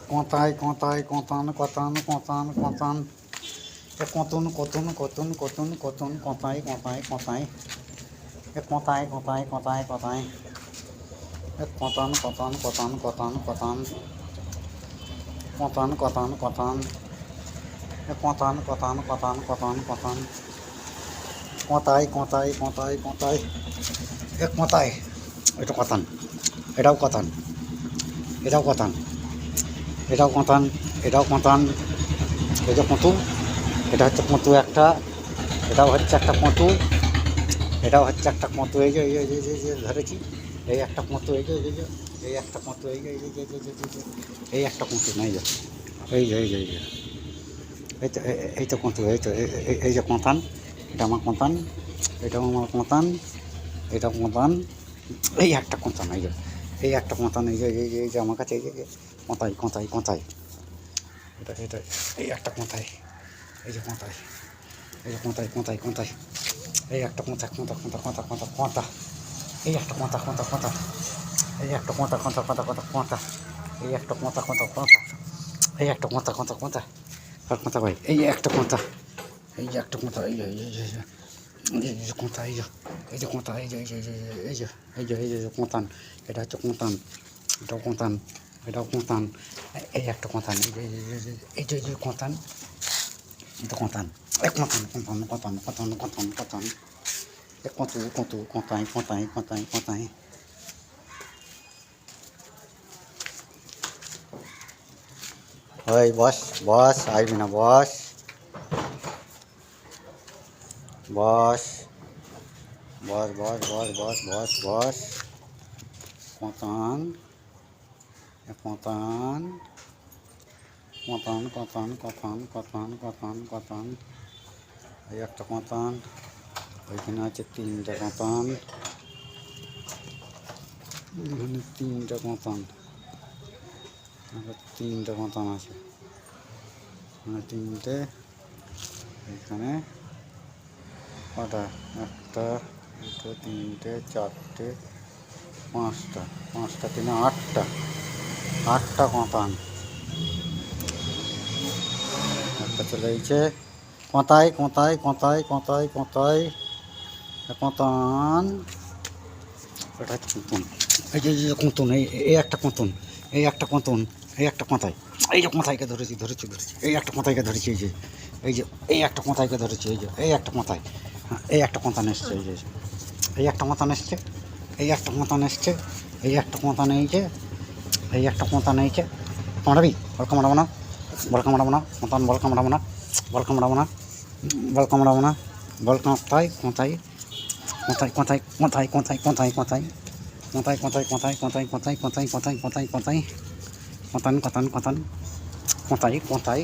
Contai, contai, contando, contando, contando, contando. É contando, contando, contando, contando, contando, contai, contai, contai. É contai, contai, contai, contai. É contando, contando, contando, contando, contando. Contando, contando, contando. É contando, contando, contando, contando, contando. Contai, contai, contai, contai. É contai. Itu contando. Itu contando. Itu contando. Itu contando. Itu contando. Itu contu. এটা হচ্ছে কচু একটা, এটাও হচ্ছে একটা কচু, এটাও হচ্ছে একটা কচু। এই যে এই যে এই যে ধরেছি, এই একটা কচু, এই যে এই যে এই একটা কচু, এই যে এই যে এই একটা কচু না, এই যে এই যে এই যে এই যে এই তো এই তো কচু, এই তো এই যে কঁতান, এটা আমার কঁতান, এটাও আমার কঁতান, এটাও কঁতান, এই একটা কঁতান, এই যে এই একটা কঁতান, এই যে এই যে আমার কাছে এই যে কঁতাই কঁতাই কঁতাই, এটা এটা এই একটা কঁতাই, এই যে কঁতাই, এই যে কোঁতাই কোঁতাই কোঁতাই, এই একটা কোঁতা কোঁতা কোঁতা কোঁতা কোঁতা কোঁতা, এই একটা কোঁতা কোঁতা কোঁতা, এই একটা কোঁতা কোঁতা কোঁতা কোঁতা কোঁতা, এই একটা কোঁতা কোঁতা কোঁতা, এই একটা কোঁতা কোঁতা কোঁতা কোঁতা ভাই, এই একটা কোঁতা, এই যে একটা কোঁতা, এই যে এই যে এই যে কোঁতা, এই যে এই যে কোঁতা, এই যে এই যে এই যে এই যে এই যে কোঁতান, এটা হচ্ছে কোঁতান, এটাও কোঁতান, এটাও কোঁতান, এই একটা কোঁতান, এই যে এই যে এই যে কোঁতান, এটা কোঁতান, এক কোঁতান কোঁতান কোঁতান কোঁতান কোঁতান কোঁতান, এক কঁতু কঁতু কোঁতাই কোঁতাই কোঁতাই কোঁতাই। ওই বস বস, আসবি না, বস বস বস বস বস বস বস বস, কোঁতান কোঁতান কোঁতান কোঁতান কোঁতান কোঁতান কোঁতান কোঁতান, এই একটা কোঁতান, ওইখানে আছে তিনটা কোঁতান, এখানে তিনটা কোঁতান, তিনটা কোঁতান আছে, এখানে তিনটে, এখানে কটা, একটা দুটো তিনটে চারটে পাঁচটা, পাঁচটা তিনে আটটা, আটটা কোঁতান, একটা চলে গেছে। কোঁতাই কোঁতাই কোঁতাই কোঁতাই কোঁতাই, কোঁতান, এটা হচ্ছে কুঁতুন, এই যে কুঁতুন, এই একটা কুঁতুন, এই একটা কুঁতুন, এই একটা কোঁতাই, এই যে কোঁতাইকে ধরেছি ধরেছি ধরেছি, এই একটা কোঁতাইকে ধরেছি, এই যে এই যে এই একটা কোঁতাইকে ধরেছি, এই যে এই একটা কোঁতাই, এই একটা কোঁতান এসছে, এই যে এই একটা কোঁতান এসছে, এই একটা কোঁতান এসছে, এই একটা কোঁতান এইছে, এই একটা কোঁতান এইছে। কামড়াবি? বল কামড়াবো না, বল কামড়াবো না, কোঁতান বল কামড়াবো না, বল কামড়াবো না, বল কামড়াবো না, বল কোঁতাই কোঁতাই কোঁতাই কোঁতাই কোঁতাই কোঁতাই কোঁতাই কোঁতাই কোঁতাই কোঁতাই কোঁতাই কোঁতাই কোঁতাই কোঁতাই কোঁতাই কোঁতাই কোঁতাই কোঁতান কোঁতান কোঁতান কোঁতাই কোঁতাই।